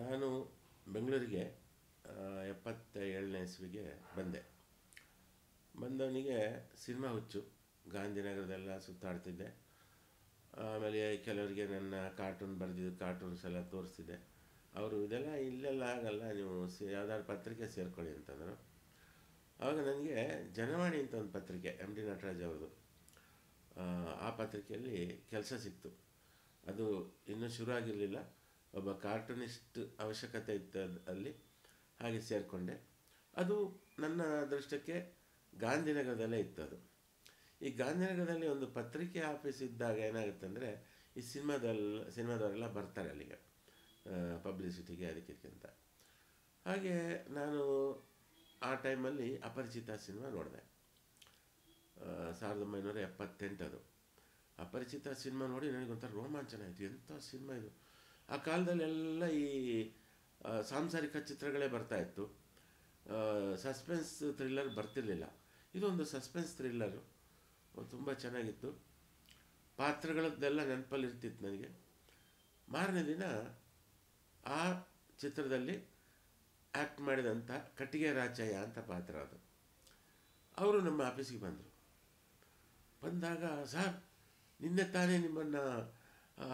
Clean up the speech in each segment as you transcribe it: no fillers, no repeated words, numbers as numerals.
ನಾನು ಬೆಂಗಳೂರಿಗೆ 77ನೇ ಇಸ್ವಿಗೆ ಬಂದೆ. ಬಂದವನಿಗೆ ಸಿನಿಮಾ ಹುಚ್ಚು. ಗಾಂಧಿನಗರದೆಲ್ಲ ಸುತ್ತಾಡ್ತಿದ್ದೆ. ಆಮೇಲೆ ಕೆಲವರಿಗೆ ನನ್ನ ಕಾರ್ಟೂನ್ ಬರೆದಿದ್ದು ಕಾರ್ಟೂನ್ಸ್ ಎಲ್ಲ ತೋರಿಸ್ತಿದ್ದೆ. ಅವರು ಇದೆಲ್ಲ ಇಲ್ಲೆಲ್ಲ ಆಗಲ್ಲ, ನೀವು ಯಾವ್ದಾದ್ರು ಪತ್ರಿಕೆ ಸೇರ್ಕೊಳ್ಳಿ ಅಂತಂದರು. ಆವಾಗ ನನಗೆ ಜನವಾಣಿ ಅಂತ ಒಂದು ಪತ್ರಿಕೆ ಎಮ್ ಡಿ ನಟರಾಜ್ ಅವ್ರದ್ದು, ಆ ಪತ್ರಿಕೆಯಲ್ಲಿ ಕೆಲಸ ಸಿಕ್ತು. ಅದು ಇನ್ನೂ ಶುರು ಆಗಿರಲಿಲ್ಲ. ಒಬ್ಬ ಕಾರ್ಟೂನಿಸ್ಟ್ ಅವಶ್ಯಕತೆ ಇತ್ತು ಅಲ್ಲಿ. ಹಾಗೆ ಸೇರಿಕೊಂಡೆ. ಅದು ನನ್ನ ಅದೃಷ್ಟಕ್ಕೆ ಗಾಂಧಿನಗರದಲ್ಲೇ ಇತ್ತು. ಅದು ಈ ಗಾಂಧಿನಗರದಲ್ಲಿ ಒಂದು ಪತ್ರಿಕೆ ಆಫೀಸ್ ಇದ್ದಾಗ ಏನಾಗುತ್ತೆ ಅಂದರೆ, ಈ ಸಿನಿಮಾದವರೆಲ್ಲ ಬರ್ತಾರೆ ಅಲ್ಲಿಗೆ ಪಬ್ಲಿಸಿಟಿಗೆ ಅದಕ್ಕಿಂತ. ಹಾಗೆ ನಾನು ಆ ಟೈಮಲ್ಲಿ ಅಪರಿಚಿತ ಸಿನಿಮಾ ನೋಡಿದೆ. 1978 ಅದು. ಅಪರಿಚಿತ ಸಿನಿಮಾ ನೋಡಿ ನನಗೊಂಥರ ರೋಮಾಂಚನ ಆಯಿತು. ಎಂಥ ಸಿನಿಮಾ ಇದು! ಆ ಕಾಲದಲ್ಲೆಲ್ಲ ಈ ಸಾಂಸಾರಿಕ ಚಿತ್ರಗಳೇ ಬರ್ತಾಯಿತ್ತು. ಸಸ್ಪೆನ್ಸ್ ಥ್ರಿಲ್ಲರ್ ಬರ್ತಿರ್ಲಿಲ್ಲ. ಇದೊಂದು ಸಸ್ಪೆನ್ಸ್ ಥ್ರಿಲ್ಲರು, ತುಂಬ ಚೆನ್ನಾಗಿತ್ತು. ಪಾತ್ರಗಳದ್ದೆಲ್ಲ ನೆನಪಲ್ಲಿ ಇರ್ತಿತ್ತು ನನಗೆ. ಮಾರನೇ ದಿನ ಆ ಚಿತ್ರದಲ್ಲಿ ಆ್ಯಕ್ಟ್ ಮಾಡಿದಂಥ ಕಟ್ಟಿಗೆ ರಾಚಯ್ಯ ಅಂತ ಪಾತ್ರ ಅದು. ಅವರು ನಮ್ಮ ಆಫೀಸಿಗೆ ಬಂದರು. ಬಂದಾಗ, ಸರ್ ನಿನ್ನೆ ತಾನೇ ನಿಮ್ಮನ್ನು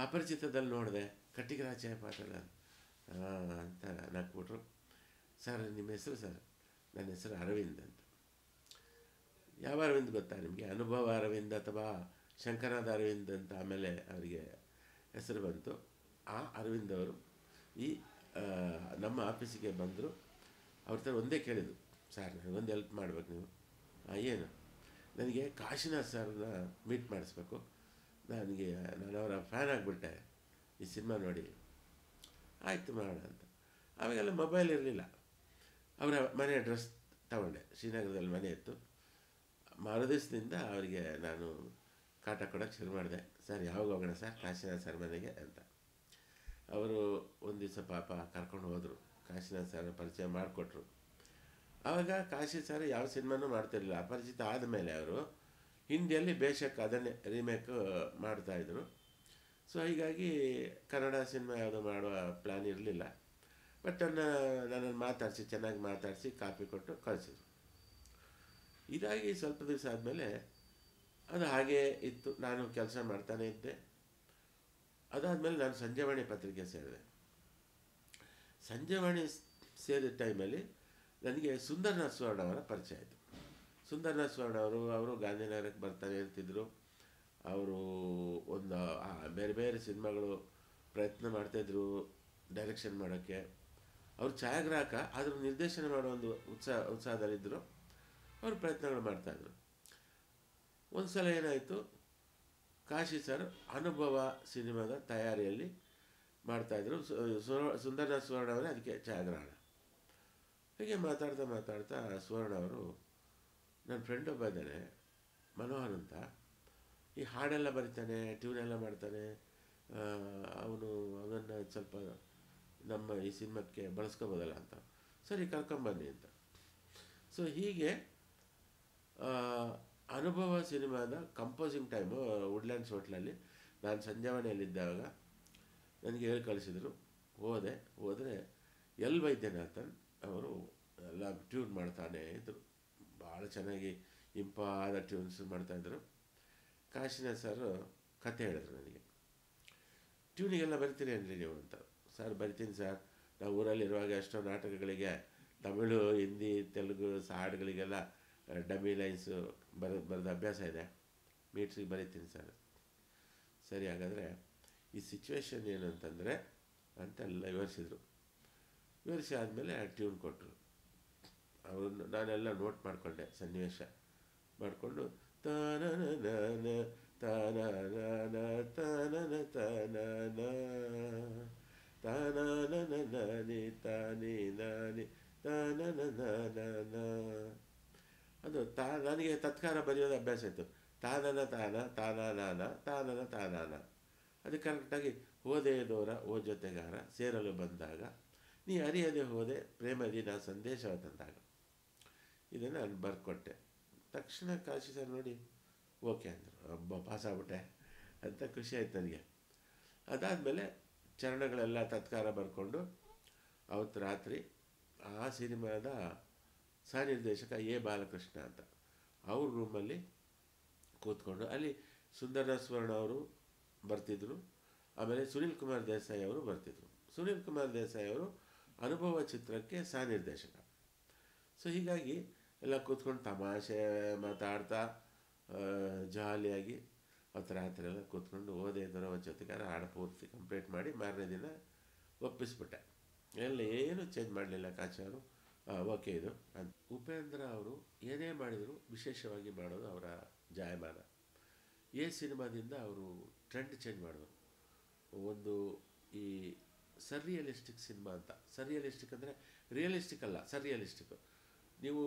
ಅಪರಿಚಿತದಲ್ಲಿ ನೋಡಿದೆ, ಕಟ್ಟಿಗೆ ರಾಚಯ್ಯ ಪಾತ್ರದ ಅಂತ ನಕ್ಬಿಟ್ರು. ಸರ್ ನಿಮ್ಮ ಹೆಸರು? ಸರ್ ನನ್ನ ಹೆಸರು ಅರವಿಂದ್ ಅಂತ. ಯಾವ ಅರವಿಂದ್ ಗೊತ್ತಾ ನಿಮಗೆ? ಅನುಭವ ಅರವಿಂದ್ ಅಥವಾ ಶಂಕರನಾದ ಅರವಿಂದ್ ಅಂತ ಆಮೇಲೆ ಅವರಿಗೆ ಹೆಸರು ಬಂತು. ಆ ಅರವಿಂದ್ ಅವರು ಈ ನಮ್ಮ ಆಫೀಸಿಗೆ ಬಂದರು. ಅವ್ರ ಥರ ಒಂದೇ ಕೇಳಿದರು, ಸರ್ ನನಗೊಂದು ಹೆಲ್ಪ್ ಮಾಡಬೇಕು ನೀವು. ಏನು? ನನಗೆ ಕಾಶಿನಾಥ್ ಸರ್ನ ಮೀಟ್ ಮಾಡಿಸ್ಬೇಕು. ನಾನು ಅವರ ಫ್ಯಾನ್ ಆಗಿಬಿಟ್ಟೆ ಈ ಸಿನಿಮಾ ನೋಡಿ. ಆಯಿತು ಮಾಡೋಣ ಅಂತ. ಆವಾಗೆಲ್ಲ ಮೊಬೈಲ್ ಇರಲಿಲ್ಲ. ಅವರ ಮನೆ ಅಡ್ರೆಸ್ ತಗೊಂಡೆ. ಶ್ರೀನಗರದಲ್ಲಿ ಮನೆ ಇತ್ತು. ಮರುದಿವಸದಿಂದ ಅವರಿಗೆ ನಾನು ಕಾಟ ಕೊಡೋಕ್ಕೆ ಶುರು ಮಾಡಿದೆ. ಸರ್ ಯಾವಾಗ ಹೋಗೋಣ ಸರ್ ಕಾಶಿನಾಥ್ ಸರ್ ಮನೆಗೆ ಅಂತ. ಅವರು ಒಂದು ದಿವಸ ಪಾಪ ಕರ್ಕೊಂಡು ಹೋದರು. ಕಾಶಿನಾಥ್ ಸರ್ ಪರಿಚಯ ಮಾಡಿಕೊಟ್ರು. ಆವಾಗ ಕಾಶಿ ಸರ್ ಯಾವ ಸಿನಿಮಾನೂ ಮಾಡ್ತಿರಲಿಲ್ಲ. ಅಪರಿಚಿತ ಆದಮೇಲೆ ಅವರು ಹಿಂದಿಯಲ್ಲಿ ಬೇಷಕ್ ಅದನ್ನೇ ರೀಮೇಕ್ ಮಾಡ್ತಾಯಿದ್ರು. ಸೊ ಹೀಗಾಗಿ ಕನ್ನಡ ಸಿನಿಮಾ ಯಾವುದೋ ಮಾಡುವ ಪ್ಲ್ಯಾನ್ ಇರಲಿಲ್ಲ. ಬಟ್ ನನ್ನನ್ನು ಮಾತಾಡಿಸಿ, ಚೆನ್ನಾಗಿ ಮಾತಾಡಿಸಿ ಕಾಪಿ ಕೊಟ್ಟು ಕಳಿಸಿದ್ರು. ಇದಾಗಿ ಸ್ವಲ್ಪ ದಿವಸ ಆದಮೇಲೆ ಅದು ಹಾಗೇ ಇತ್ತು. ನಾನು ಕೆಲಸ ಮಾಡ್ತಾನೇ ಇದ್ದೆ. ಅದಾದಮೇಲೆ ನಾನು ಸಂಜೆವಾಣಿ ಪತ್ರಿಕೆ ಸೇರಿದೆ. ಸಂಜೆವಾಣಿ ಸೇರಿದ ಟೈಮಲ್ಲಿ ನನಗೆ ಸುಂದರನಾಥ್ ಸುವರ್ಣ ಅವರ ಪರಿಚಯ ಆಯಿತು. ಸುಂದರನಾಥ್ ಸುವರ್ಣ ಅವರು ಗಾಂಧಿನಗರಕ್ಕೆ ಬರ್ತಾನೆ ಇರ್ತಿದ್ರು. ಅವರು ಒಂದು ಬೇರೆ ಬೇರೆ ಸಿನಿಮಾಗಳು ಪ್ರಯತ್ನ ಮಾಡ್ತಾಯಿದ್ರು ಡೈರೆಕ್ಷನ್ ಮಾಡೋಕ್ಕೆ. ಅವರು ಛಾಯಾಗ್ರಾಹಕ, ಆದರೂ ನಿರ್ದೇಶನ ಮಾಡೋ ಒಂದು ಉತ್ಸಾಹದಲ್ಲಿದ್ದರು. ಅವರು ಪ್ರಯತ್ನಗಳು ಮಾಡ್ತಾಯಿದ್ರು. ಒಂದು ಸಲ ಏನಾಯಿತು, ಕಾಶಿ ಸರ್ ಅನುಭವ ಸಿನಿಮಾದ ತಯಾರಿಯಲ್ಲಿ ಮಾಡ್ತಾಯಿದ್ರು. ಸುಂದರನಾಥ್ ಸುವರ್ಣ ಅವರೇ ಅದಕ್ಕೆ ಛಾಯಾಗ್ರಹಣ. ಹೀಗೆ ಮಾತಾಡ್ತಾ ಸುವರ್ಣ ಅವರು, ನನ್ನ ಫ್ರೆಂಡ್ ಒಬ್ಬ ಇದ್ದಾನೆ ಮನೋಹರ್ ಅಂತ, ಈ ಹಾಡೆಲ್ಲ ಬರೀತಾನೆ, ಟ್ಯೂನೆಲ್ಲ ಮಾಡ್ತಾನೆ, ಅವನನ್ನು ಸ್ವಲ್ಪ ನಮ್ಮ ಈ ಸಿನಿಮಾಕ್ಕೆ ಬಳಸ್ಕೋಬೋದಲ್ಲ ಅಂತ. ಸರಿ ಕರ್ಕೊಂಬನ್ನಿ ಅಂತ. ಸೊ ಹೀಗೆ ಅನುಭವ ಸಿನಿಮಾದ ಕಂಪೋಸಿಂಗ್ ಟೈಮು ವುಡ್ಲ್ಯಾಂಡ್ಸ್ ಹೋಟ್ಲಲ್ಲಿ ನಾನು ಸಂಜೆವಾಣಿಯಲ್ಲಿದ್ದಾಗ ನನಗೆ ಹೇಳಿ ಕಳಿಸಿದರು. ಹೋದರೆ ಎಲ್ ವೈದ್ಯನಾಥನ್ ಅವರು ಎಲ್ಲ ಟ್ಯೂನ್ ಮಾಡ್ತಾನೆ ಇದ್ದರು. ಭಾಳ ಚೆನ್ನಾಗಿ ಇಂಪಾದ ಟ್ಯೂನ್ಸ್ ಮಾಡ್ತಾಯಿದ್ರು. ಕಾಶಿನಾಥ್ ಸರ್ ಕತೆ ಹೇಳಿದ್ರು ನನಗೆ, ಟ್ಯೂನಿಗೆಲ್ಲ ಬರಿತೀರಿ ಅನ್ರಿ ನೀವು ಅಂತ. ಸರ್ ಬರಿತೀನಿ ಸರ್, ನಾವು ಊರಲ್ಲಿರುವಾಗ ಎಷ್ಟೋ ನಾಟಕಗಳಿಗೆ ತಮಿಳು, ಹಿಂದಿ, ತೆಲುಗು ಹಾಡುಗಳಿಗೆಲ್ಲ ಡಮ್ಮಿ ಲೈನ್ಸು ಬರೆದ ಅಭ್ಯಾಸ ಇದೆ, ಮೀಟ್ರಿಗೆ ಬರಿತೀನಿ ಸರ್. ಸರಿ ಹಾಗಾದರೆ ಈ ಸಿಚುವೇಶನ್ ಏನು ಅಂತಂದರೆ ಅಂತೆಲ್ಲ ವಿವರಿಸಿದರು. ವಿವರಿಸಿ ಆದಮೇಲೆ ಟ್ಯೂನ್ ಕೊಟ್ಟರು. ನಾನೆಲ್ಲ ನೋಟ್ ಮಾಡಿಕೊಂಡೆ, ಸನ್ನಿವೇಶ ಮಾಡಿಕೊಂಡು ತಾನನ ತಾನನ ತಾನನ ತಾನನ ತಾನನ ನಾನಿ ತಾನಿ ನಾನಿ ತಾನನ ನಾನ. ಅದು ನನಗೆ ತತ್ಕಾರ ಬರೆಯೋದು ಅಭ್ಯಾಸ ಇತ್ತು. ತಾನನ ತಾನ ತಾನಾನ ತಾನನ ತಾನಾನ. ಅದು ಕರೆಕ್ಟಾಗಿ ಹೋದೆ ದೂರ ಓ ಜೊತೆಗಾರ ಸೇರಲು ಬಂದಾಗ ನೀ ಅರಿಯದೆ ಹೋದೆ ಪ್ರೇಮದಿ ನಾ ಸಂದೇಶವ ತಂದಾಗ. ಇದನ್ನು ನಾನು ಬರ್ಕೊಟ್ಟೆ. ತಕ್ಷಣ ಕಾಶಿ ಸರ್ ನೋಡಿ ಓಕೆ ಅಂದರು. ಹಬ್ಬ ಪಾಸ್ ಆಗ್ಬಿಟ್ಟೆ ಅಂತ ಖುಷಿ ಆಯ್ತು ನನಗೆ. ಅದಾದಮೇಲೆ ಚರಣಗಳೆಲ್ಲ ತತ್ಕಾರ ಬರ್ಕೊಂಡು ಅವತ್ತು ರಾತ್ರಿ ಆ ಸಿನಿಮಾದ ಸಹನಿರ್ದೇಶಕ ಎ ಬಾಲಕೃಷ್ಣ ಅಂತ ಅವ್ರ ರೂಮಲ್ಲಿ ಕೂತ್ಕೊಂಡು, ಅಲ್ಲಿ ಸುಂದರ ಸ್ವರ್ಣ ಅವರು ಬರ್ತಿದ್ರು, ಆಮೇಲೆ ಸುನೀಲ್ ಕುಮಾರ್ ದೇಸಾಯಿ ಅವರು ಬರ್ತಿದ್ರು. ಸುನೀಲ್ ಕುಮಾರ್ ದೇಸಾಯಿ ಅವರು ಅನುಭವ ಚಿತ್ರಕ್ಕೆ ಸಹನಿರ್ದೇಶಕ. ಸೊ ಹೀಗಾಗಿ ಎಲ್ಲ ಕೂತ್ಕೊಂಡು ತಮಾಷೆ ಮಾತಾಡ್ತಾ ಜಾಲಿಯಾಗಿ ಅವತ್ತು ರಾತ್ರಿ ಎಲ್ಲ ಕೂತ್ಕೊಂಡು ಓದೇ ದೊರವ ಜೊತೆಗಾರ ಹಾಡು ಪೂರ್ತಿ ಕಂಪ್ಲೀಟ್ ಮಾಡಿ ಮಾರನೇ ದಿನ ಒಪ್ಪಿಸ್ಬಿಟ್ಟೆ. ಎಲ್ಲ ಏನು ಚೇಂಜ್ ಮಾಡಲಿಲ್ಲ ಕಾಚಾರು, ಓಕೆ ಇದು ಅಂತ. ಉಪೇಂದ್ರ ಅವರು ಏನೇ ಮಾಡಿದರೂ ವಿಶೇಷವಾಗಿ ಮಾಡೋದು ಅವರ ಜಾಯಮಾನ. ಸಿನಿಮಾದಿಂದ ಅವರು ಟ್ರೆಂಡ್ ಚೇಂಜ್ ಮಾಡಿದ್ರು. ಒಂದು ಈ ಸರ್ರಿಯಲಿಸ್ಟಿಕ್ ಸಿನಿಮಾ ಅಂತ. ಸರ್ರಿಯಲಿಸ್ಟಿಕ್ ಅಂದರೆ ರಿಯಲಿಸ್ಟಿಕ್ ಅಲ್ಲ, ಸರ್ರಿಯಲಿಸ್ಟಿಕ್. ನೀವು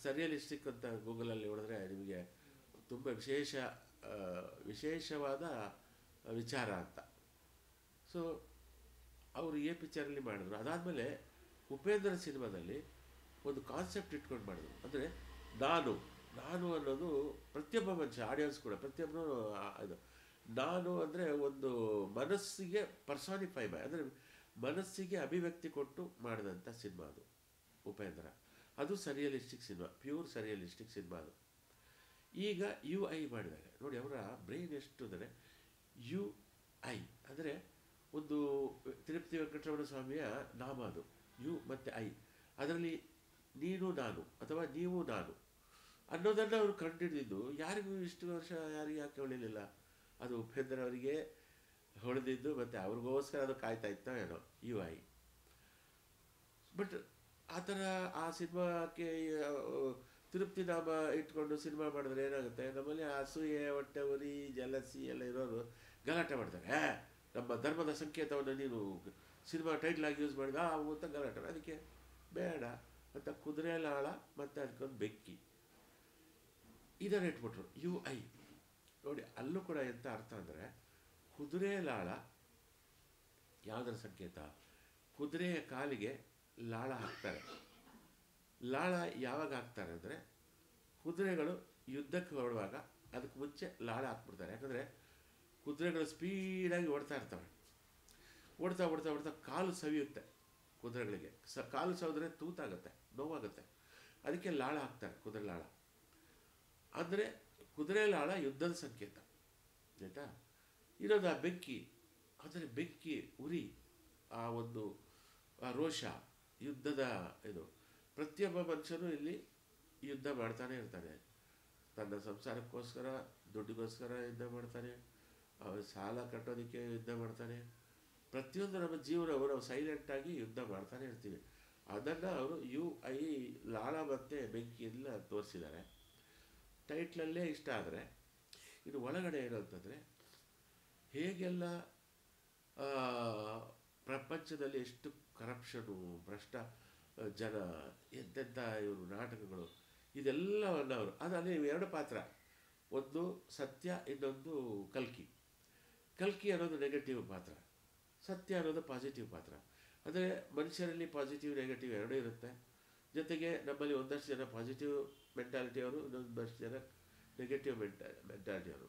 ಸರ್ರಿಯಲಿಸ್ಟಿಕ್ ಅಂತ ಗೂಗಲಲ್ಲಿ ಹೊಡೆದ್ರೆ ನಿಮಗೆ ತುಂಬ ವಿಶೇಷವಾದ ವಿಚಾರ ಅಂತ. ಸೊ ಅವರು ಪಿಕ್ಚರಲ್ಲಿ ಮಾಡಿದ್ರು. ಅದಾದಮೇಲೆ ಉಪೇಂದ್ರ ಸಿನಿಮಾದಲ್ಲಿ ಒಂದು ಕಾನ್ಸೆಪ್ಟ್ ಇಟ್ಕೊಂಡು ಮಾಡಿದ್ರು. ಅಂದರೆ ನಾನು ಅನ್ನೋದು ಪ್ರತಿಯೊಬ್ಬ ಮನುಷ್ಯ, ಆಡಿಯನ್ಸ್ ಕೂಡ ಪ್ರತಿಯೊಬ್ಬರು ಇದು ನಾನು ಅಂದರೆ ಒಂದು ಮನಸ್ಸಿಗೆ ಪರ್ಸಾನಿಫೈ ಮಾಡಿ, ಅಂದರೆ ಮನಸ್ಸಿಗೆ ಅಭಿವ್ಯಕ್ತಿ ಕೊಟ್ಟು ಮಾಡಿದಂಥ ಸಿನಿಮಾ ಅದು ಉಪೇಂದ್ರ. ಅದು ಸರಿಯಲಿಸ್ಟಿಕ್ ಸಿನಿಮಾ, ಪ್ಯೂರ್ ಸರಿಯಲಿಸ್ಟಿಕ್ ಸಿನಿಮಾ ಅದು. ಈಗ UI ಮಾಡಿದಾಗ ನೋಡಿ ಅವರ ಬ್ರೈನ್ ಎಷ್ಟು ಅಂದರೆ UI ಅಂದರೆ ಒಂದು ತಿರುಪತಿ ವೆಂಕಟರಮಣ ಸ್ವಾಮಿಯ ನಾಮ ಅದು, ಯು ಮತ್ತು ಐ. ಅದರಲ್ಲಿ ನೀನು ನಾನು ಅಥವಾ ನೀವು ನಾನು ಅನ್ನೋದನ್ನು ಅವರು ಕಂಡುಹಿಡಿದಿದ್ದು ಯಾರಿಗೂ ಇಷ್ಟು ವರ್ಷ ಯಾರಿಗೆ ಯಾಕೆ ಹೊಳಿಲಿಲ್ಲ. ಅದು ಉಪೇಂದ್ರ ಅವರಿಗೆ ಹೊಳೆದಿದ್ದು, ಮತ್ತು ಅವ್ರಿಗೋಸ್ಕರ ಅದು ಕಾಯ್ತಾ ಇತ್ತೋ ಏನೋ UI. ಬಟ್ ಆ ಥರ ಆ ಸಿನಿಮಾಕ್ಕೆ ತಿರುಪ್ತಿ ನಾಮ ಇಟ್ಕೊಂಡು ಸಿನಿಮಾ ಮಾಡಿದ್ರೆ ಏನಾಗುತ್ತೆ, ನಮ್ಮಲ್ಲಿ ಅಸೂಯೆ, ಹೊಟ್ಟೆ ಉರಿ, ಜಲಸಿ ಎಲ್ಲ ಇರೋರು ಗಲಾಟೆ ಮಾಡ್ತಾರೆ. ನಮ್ಮ ಧರ್ಮದ ಸಂಕೇತವನ್ನು ನೀನು ಸಿನಿಮಾ ಟೈಟ್ಲಾಗಿ ಯೂಸ್ ಮಾಡಿದ ಅಂತ ಗಲಾಟೆ. ಅದಕ್ಕೆ ಬೇಡ ಅಂತ ಕುದುರೆ ಲಾಳ ಮತ್ತು ಅದಕ್ಕೊಂದು ಬೆಂಕಿ ಇದನ್ನು ಇಟ್ಬಿಟ್ರು UI. ನೋಡಿ ಅಲ್ಲೂ ಕೂಡ ಎಂಥ ಅರ್ಥ ಅಂದರೆ, ಕುದುರೆ ಲಾಳ ಯಾವುದರ ಸಂಕೇತ? ಕುದುರೆಯ ಕಾಲಿಗೆ ಲಾಳ ಹಾಕ್ತಾರೆ. ಲಾಳ ಯಾವಾಗ ಹಾಕ್ತಾರೆ ಅಂದರೆ, ಕುದುರೆಗಳು ಯುದ್ಧಕ್ಕೆ ಹೊರಡುವಾಗ ಅದಕ್ಕೆ ಮುಂಚೆ ಲಾಳ ಹಾಕ್ಬಿಡ್ತಾರೆ. ಯಾಕಂದರೆ ಕುದುರೆಗಳು ಸ್ಪೀಡಾಗಿ ಓಡ್ತಾ ಇರ್ತವೆ. ಓಡ್ತಾ ಓಡ್ತಾ ಓಡ್ತಾ ಕಾಲು ಸವಿಯುತ್ತೆ ಕುದುರೆಗಳಿಗೆ. ಕಾಲು ಸವಿದ್ರೆ ತೂತಾಗುತ್ತೆ, ನೋವಾಗುತ್ತೆ. ಅದಕ್ಕೆ ಲಾಳ ಹಾಕ್ತಾರೆ, ಕುದುರೆ ಲಾಳ. ಅಂದರೆ ಕುದುರೆ ಲಾಳ ಯುದ್ಧದ ಸಂಕೇತ, ಆಯಿತಾ? ಇರೋದು ಆ ಬೆಂಕಿ, ಅಂದರೆ ಬೆಂಕಿ ಉರಿ, ಆ ಒಂದು ರೋಷ, ಯುದ್ಧದ ಇದು. ಪ್ರತಿಯೊಬ್ಬ ಮನುಷ್ಯನು ಇಲ್ಲಿ ಯುದ್ಧ ಮಾಡ್ತಾನೆ ಇರ್ತಾನೆ. ತನ್ನ ಸಂಸಾರಕ್ಕೋಸ್ಕರ, ದುಡ್ಡಿಗೋಸ್ಕರ ಯುದ್ಧ ಮಾಡ್ತಾನೆ, ಸಾಲ ಕಟ್ಟೋದಕ್ಕೆ ಯುದ್ಧ ಮಾಡ್ತಾನೆ. ಪ್ರತಿಯೊಂದು ನಮ್ಮ ಜೀವನವು ನಾವು ಸೈಲೆಂಟಾಗಿ ಯುದ್ಧ ಮಾಡ್ತಾನೆ ಇರ್ತೀವಿ. ಅದನ್ನು ಅವರು UI ಲಾಳ ಮತ್ತು ಬೆಂಕಿ ಎಲ್ಲ ತೋರಿಸಿದ್ದಾರೆ. ಟೈಟ್ಲಲ್ಲೇ ಇಷ್ಟ. ಆದರೆ ಇನ್ನು ಒಳಗಡೆ ಏನು ಅಂತಂದರೆ, ಹೇಗೆಲ್ಲ ಪ್ರಪಂಚದಲ್ಲಿ ಎಷ್ಟು ಕರಪ್ಷನು, ಭ್ರಷ್ಟ ಜನ, ಎಂತೆಂಥ ಇವರು ನಾಟಕಗಳು, ಇದೆಲ್ಲವನ್ನು ಅವರು ಅದರಲ್ಲಿ ಎರಡು ಪಾತ್ರ, ಒಂದು ಸತ್ಯ, ಇನ್ನೊಂದು ಕಲ್ಕಿ. ಕಲ್ಕಿ ಅನ್ನೋದು ನೆಗೆಟಿವ್ ಪಾತ್ರ, ಸತ್ಯ ಅನ್ನೋದು ಪಾಸಿಟಿವ್ ಪಾತ್ರ. ಅಂದರೆ ಮನುಷ್ಯರಲ್ಲಿ ಪಾಸಿಟಿವ್ ನೆಗೆಟಿವ್ ಎರಡೂ ಇರುತ್ತೆ. ಜೊತೆಗೆ ನಮ್ಮಲ್ಲಿ ಒಂದಷ್ಟು ಜನ ಪಾಸಿಟಿವ್ ಮೆಂಟಾಲಿಟಿಯವರು, ಇನ್ನೊಂದಷ್ಟು ಜನ ನೆಗೆಟಿವ್ ಮೆಂಟಾಲಿಟಿಯವರು.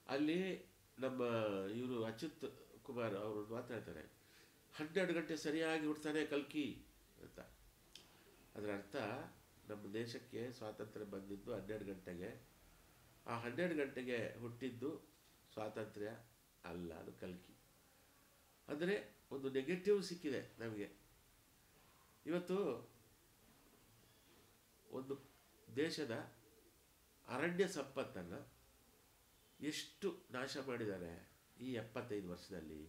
ಅಲ್ಲಿ ನಮ್ಮ ಇವರು ಅಚ್ಯುತ್ ಕುಮಾರ್ ಅವರು ಮಾತಾಡ್ತಾರೆ, 12 ಗಂಟೆ ಸರಿಯಾಗಿ ಹುಡ್ತಾನೆ ಕಲ್ಕಿ ಅಂತ. ಅದರ ಅರ್ಥ, ನಮ್ಮ ದೇಶಕ್ಕೆ ಸ್ವಾತಂತ್ರ್ಯ ಬಂದಿದ್ದು 12 ಗಂಟೆಗೆ. ಆ 12 ಗಂಟೆಗೆ ಹುಟ್ಟಿದ್ದು ಸ್ವಾತಂತ್ರ್ಯ ಅಲ್ಲ, ಅದು ಕಲ್ಕಿ. ಅಂದರೆ ಒಂದು ನೆಗೆಟಿವ್ ಸಿಕ್ಕಿದೆ ನಮಗೆ. ಇವತ್ತು ಒಂದು ದೇಶದ ಅರಣ್ಯ ಸಂಪತ್ತನ್ನು ಎಷ್ಟು ನಾಶ ಮಾಡಿದ್ದಾರೆ ಈ 75 ವರ್ಷದಲ್ಲಿ.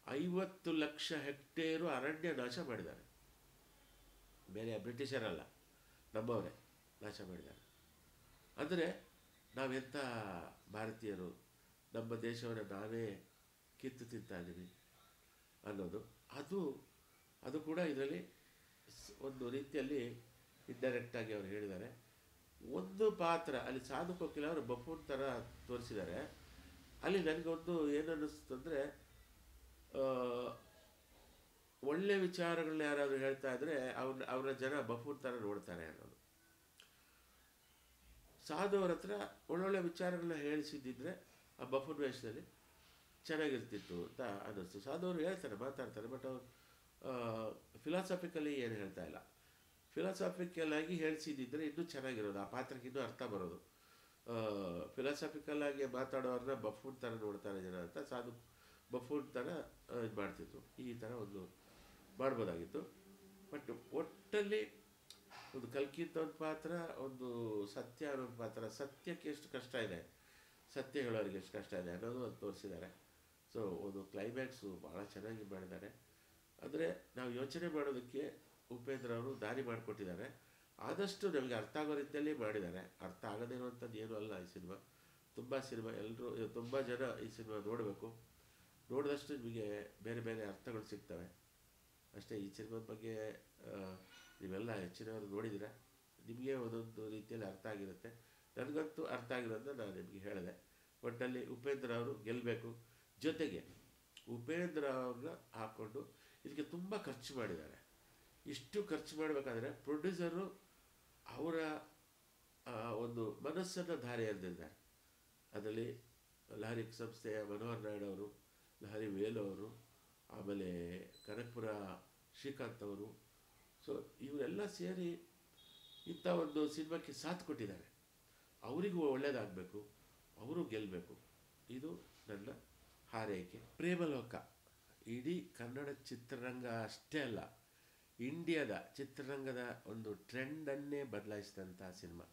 50 ಲಕ್ಷ ಹೆಕ್ಟೇರು ಅರಣ್ಯ ನಾಶ ಮಾಡಿದ್ದಾರೆ. ಬೇರೆ ಬ್ರಿಟಿಷರಲ್ಲ, ನಮ್ಮವರೇ ನಾಶ ಮಾಡಿದ್ದಾರೆ. ಅಂದರೆ ನಾವೆಂಥ ಭಾರತೀಯರು, ನಮ್ಮ ದೇಶವನ್ನು ನಾವೇ ಕಿತ್ತು ತಿಂತಾ ಇದ್ದೀವಿ ಅನ್ನೋದು. ಅದು ಕೂಡ ಇದರಲ್ಲಿ ಒಂದು ರೀತಿಯಲ್ಲಿ ಇಂಡೈರೆಕ್ಟಾಗಿ ಅವರು ಹೇಳಿದ್ದಾರೆ. ಒಂದು ಪಾತ್ರ ಅಲ್ಲಿ ಸಾಧು ಕೋಕಿಲ ಅವರು ಬಫೂನ್ ಥರ ತೋರಿಸಿದ್ದಾರೆ. ಅಲ್ಲಿ ನನಗೊಂದು ಏನನ್ನಿಸ್ತು ಅಂದರೆ, ಒಳ್ಳೆ ವಿಚಾರಗಳನ್ನ ಯಾರಾದರೂ ಹೇಳ್ತಾ ಇದ್ದರೆ ಅವರ ಜನ ಬಫೂನ್ ಥರ ನೋಡ್ತಾರೆ ಅನ್ನೋದು. ಸಾಧು ಅವ್ರ ಹತ್ರ ಒಳ್ಳೊಳ್ಳೆ ವಿಚಾರಗಳನ್ನ ಹೇಳಿಸಿದ್ದಿದ್ರೆ ಆ ಬಫೂನ್ ವೇಷದಲ್ಲಿ ಚೆನ್ನಾಗಿರ್ತಿತ್ತು ಅಂತ ಅನ್ನಿಸ್ತು. ಸೊ ಅದವರು ಹೇಳ್ತಾರೆ, ಮಾತಾಡ್ತಾರೆ, ಬಟ್ ಅವರು ಫಿಲಾಸಫಿಕಲಿ ಏನು ಹೇಳ್ತಾ ಇಲ್ಲ. ಫಿಲಾಸಫಿಕಲ್ ಆಗಿ ಹೇಳಿಸಿದ್ದಿದ್ರೆ ಇನ್ನೂ ಚೆನ್ನಾಗಿರೋದು, ಆ ಪಾತ್ರಕ್ಕೆ ಇನ್ನೂ ಅರ್ಥ ಬರೋದು. ಫಿಲಾಸಫಿಕಲ್ ಆಗಿ ಮಾತಾಡೋರನ್ನ ಬಫೂನ್ ಥರ ನೋಡ್ತಾರೆ ಜನ ಅಂತ, ಸಾಧು ಬಫೂನ್ ಥರ ಇದು ಮಾಡ್ತಿದ್ರು. ಈ ಥರ ಒಂದು ಮಾಡ್ಬೋದಾಗಿತ್ತು. ಬಟ್ ಒಟ್ಟಲ್ಲಿ ಒಂದು ಕಲ್ಕಿಂತ ಒಂದು ಪಾತ್ರ, ಒಂದು ಸತ್ಯ ಅನ್ನೋ ಒಂದು ಪಾತ್ರ. ಸತ್ಯಕ್ಕೆ ಎಷ್ಟು ಕಷ್ಟ ಇದೆ, ಸತ್ಯ ಹೇಳೋರಿಗೆ ಎಷ್ಟು ಕಷ್ಟ ಇದೆ ಅನ್ನೋದು ಅದು ತೋರಿಸಿದ್ದಾರೆ. ಸೊ ಒಂದು ಕ್ಲೈಮ್ಯಾಕ್ಸು ಭಾಳ ಚೆನ್ನಾಗಿ ಮಾಡಿದ್ದಾರೆ. ಅಂದರೆ ನಾವು ಯೋಚನೆ ಮಾಡೋದಕ್ಕೆ ಉಪೇಂದ್ರ ಅವರು ದಾರಿ ಮಾಡಿಕೊಟ್ಟಿದ್ದಾರೆ. ಆದಷ್ಟು ನಮಗೆ ಅರ್ಥ ಆಗೋ ರೀತಿಯಲ್ಲಿ ಮಾಡಿದ್ದಾರೆ. ಅರ್ಥ ಆಗದೇ ಇರುವಂಥದ್ದು ಏನೂ ಅಲ್ಲ ಈ ಸಿನಿಮಾ. ತುಂಬ ಎಲ್ಲರೂ ತುಂಬ ಜನ ಈ ಸಿನಿಮಾ ನೋಡಬೇಕು. ನೋಡಿದಷ್ಟು ನಿಮಗೆ ಬೇರೆ ಬೇರೆ ಅರ್ಥಗಳು ಸಿಗ್ತವೆ ಅಷ್ಟೇ. ಈ ಸಿನಿಮಾದ ಬಗ್ಗೆ ನೀವೆಲ್ಲ ಹೆಚ್ಚಿನವರು ನೋಡಿದ್ದೀರ, ನಿಮಗೆ ಒಂದೊಂದು ರೀತಿಯಲ್ಲಿ ಅರ್ಥ ಆಗಿರುತ್ತೆ. ನನಗಂತೂ ಅರ್ಥ ಆಗಿರೋದನ್ನ ನಾನು ನಿಮಗೆ ಹೇಳಿದೆ. ಒಟ್ಟಲ್ಲಿ ಉಪೇಂದ್ರ ಅವರು ಗೆಲ್ಲಬೇಕು. ಜೊತೆಗೆ ಉಪೇಂದ್ರ ಅವ್ರನ್ನ ಹಾಕ್ಕೊಂಡು ಇದಕ್ಕೆ ತುಂಬ ಖರ್ಚು ಮಾಡಿದ್ದಾರೆ. ಇಷ್ಟು ಖರ್ಚು ಮಾಡಬೇಕಾದ್ರೆ ಪ್ರೊಡ್ಯೂಸರು ಅವರ ಒಂದು ಮನಸ್ಸನ್ನು ಧಾರೆ ಎರೆದಿದ್ದಾರೆ. ಅದರಲ್ಲಿ ಲಹರಿ ಸಂಸ್ಥೆಯ ಮನೋಹರ್ ನಾಯ್ಡು ಅವರು, ಲಹರಿ ವೇಲು ಅವರು, ಆಮೇಲೆ ಕನಕಪುರ ಶ್ರೀಕಾಂತ್ ಅವರು. ಸೊ ಇವರೆಲ್ಲ ಸೇರಿ ಇಂಥ ಒಂದು ಸಿನಿಮಾಕ್ಕೆ ಸಾಥ್ ಕೊಟ್ಟಿದ್ದಾರೆ. ಅವರಿಗೂ ಒಳ್ಳೆಯದಾಗಬೇಕು, ಅವರು ಗೆಲ್ಲಬೇಕು. ಇದು ನನ್ನ ಹಾರೈಕೆ. ಪ್ರೇಮಲೋಕ ಇಡೀ ಕನ್ನಡ ಚಿತ್ರರಂಗ ಅಷ್ಟೇ ಅಲ್ಲ, ಇಂಡಿಯಾದ ಚಿತ್ರರಂಗದ ಒಂದು ಟ್ರೆಂಡನ್ನೇ ಬದಲಾಯಿಸಿದಂಥ ಸಿನಿಮಾ.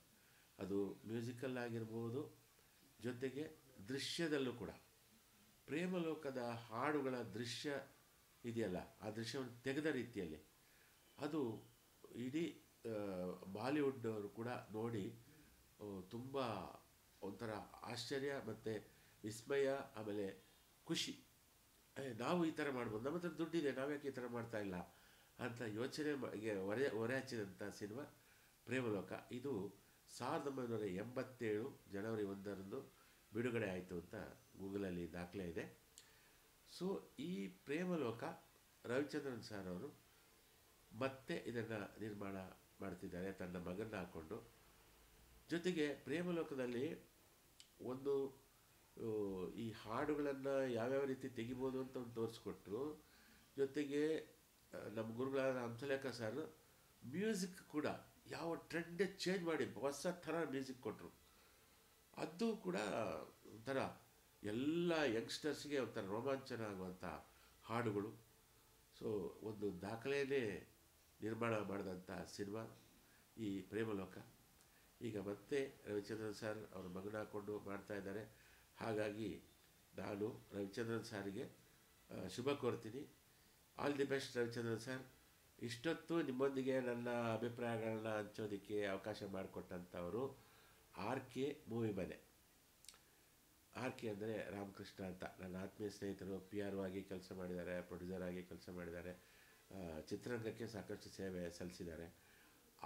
ಅದು ಮ್ಯೂಸಿಕಲ್ ಆಗಿರ್ಬೋದು, ಜೊತೆಗೆ ದೃಶ್ಯದಲ್ಲೂ ಕೂಡ. ಪ್ರೇಮಲೋಕದ ಹಾಡುಗಳ ದೃಶ್ಯ ಇದೆಯಲ್ಲ, ಆ ದೃಶ್ಯವನ್ನು ತೆಗೆದ ರೀತಿಯಲ್ಲಿ ಅದು ಇಡೀ ಬಾಲಿವುಡ್ ಅವರು ಕೂಡ ನೋಡಿ ತುಂಬ ಒಂಥರ ಆಶ್ಚರ್ಯ ಮತ್ತು ವಿಸ್ಮಯ, ಆಮೇಲೆ ಖುಷಿ. ನಾವು ಈ ಥರ ಮಾಡ್ಬೋದು, ನಮ್ಮ ಹತ್ರ ದುಡ್ಡಿದೆ, ನಾವ್ಯಾಕೆ ಈ ಥರ ಮಾಡ್ತಾ ಇಲ್ಲ ಅಂತ ಯೋಚನೆ ಹೊರೆ ಹಚ್ಚಿದಂಥ ಸಿನಿಮಾ ಪ್ರೇಮಲೋಕ. ಇದು 1987 ಜನವರಿ 1 ಬಿಡುಗಡೆ ಆಯಿತು ಅಂತ ಗೂಗಲಲ್ಲಿ ದಾಖಲೆ ಇದೆ. ಸೊ ಈ ಪ್ರೇಮಲೋಕ ರವಿಚಂದ್ರನ್ ಸರ್ ಅವರು ಮತ್ತೆ ಇದನ್ನು ನಿರ್ಮಾಣ ಮಾಡ್ತಿದ್ದಾರೆ ತನ್ನ ಮಗನ್ನ ಹಾಕ್ಕೊಂಡು. ಜೊತೆಗೆ ಪ್ರೇಮಲೋಕದಲ್ಲಿ ಒಂದು ಈ ಹಾಡುಗಳನ್ನು ಯಾವ್ಯಾವ ರೀತಿ ತೆಗಿಬೋದು ಅಂತ ಒಂದು ತೋರಿಸ್ಕೊಟ್ರು. ಜೊತೆಗೆ ನಮ್ಮ ಗುರುಗಳಾದ ಹಂಸಲೇಖ ಸರ್ ಮ್ಯೂಸಿಕ್ ಕೂಡ ಯಾವ ಟ್ರೆಂಡೇ ಚೇಂಜ್ ಮಾಡಿ ಹೊಸ ಥರ ಮ್ಯೂಸಿಕ್ ಕೊಟ್ಟರು. ಅದು ಕೂಡ ಒಂಥರ ಎಲ್ಲ ಯಂಗ್ಸ್ಟರ್ಸ್ಗೆ ಒಂಥರ ರೋಮಾಂಚನ ಆಗುವಂಥ ಹಾಡುಗಳು. ಸೊ ಒಂದು ದಾಖಲೆಯೇ ನಿರ್ಮಾಣ ಮಾಡಿದಂಥ ಸಿನಿಮಾ ಈ ಪ್ರೇಮಲೋಕ. ಈಗ ಮತ್ತೆ ರವಿಚಂದ್ರನ್ ಸರ್ ಅವ್ರ ಮಗನ ಹಾಕ್ಕೊಂಡು ಮಾಡ್ತಾ ಇದ್ದಾರೆ. ಹಾಗಾಗಿ ನಾನು ರವಿಚಂದ್ರನ್ ಸಾರಿಗೆ ಶುಭ ಕೋರ್ತೀನಿ. All the best Ravichandran sir. ಇಷ್ಟೊತ್ತು ನಿಮ್ಮೊಂದಿಗೆ ನನ್ನ ಅಭಿಪ್ರಾಯಗಳನ್ನ ಹಂಚೋದಕ್ಕೆ ಅವಕಾಶ ಮಾಡಿಕೊಟ್ಟಂಥವರು RK ಮೂವಿ ಮನೆ. RK ಅಂದರೆ ರಾಮಕೃಷ್ಣ ಅಂತ ನನ್ನ ಆತ್ಮೀಯ ಸ್ನೇಹಿತರು. PR ಆಗಿ ಕೆಲಸ ಮಾಡಿದ್ದಾರೆ, ಪ್ರೊಡ್ಯೂಸರ್ ಆಗಿ ಕೆಲಸ ಮಾಡಿದ್ದಾರೆ, ಚಿತ್ರರಂಗಕ್ಕೆ ಸಾಕಷ್ಟು ಸೇವೆ ಸಲ್ಲಿಸಿದ್ದಾರೆ.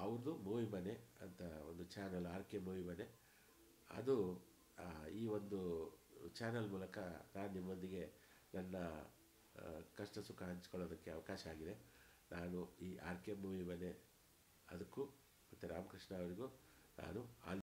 ಅವ್ರದ್ದು ಮೂವಿ ಮನೆ ಅಂತ ಒಂದು ಚಾನಲ್, RK ಮೂವಿ ಮನೆ. ಅದು ಈ ಒಂದು ಚಾನಲ್ ಮೂಲಕ ನಾನು ನಿಮ್ಮೊಂದಿಗೆ ನನ್ನ ಕಷ್ಟ ಸುಖ ಹಂಚ್ಕೊಳ್ಳೋದಕ್ಕೆ ಅವಕಾಶ ಆಗಿದೆ. ನಾನು ಈ RK ಮೂವಿ ಮನೆ ಅದಕ್ಕೂ ಮತ್ತು ರಾಮಕೃಷ್ಣ ಅವರಿಗೂ ನಾನು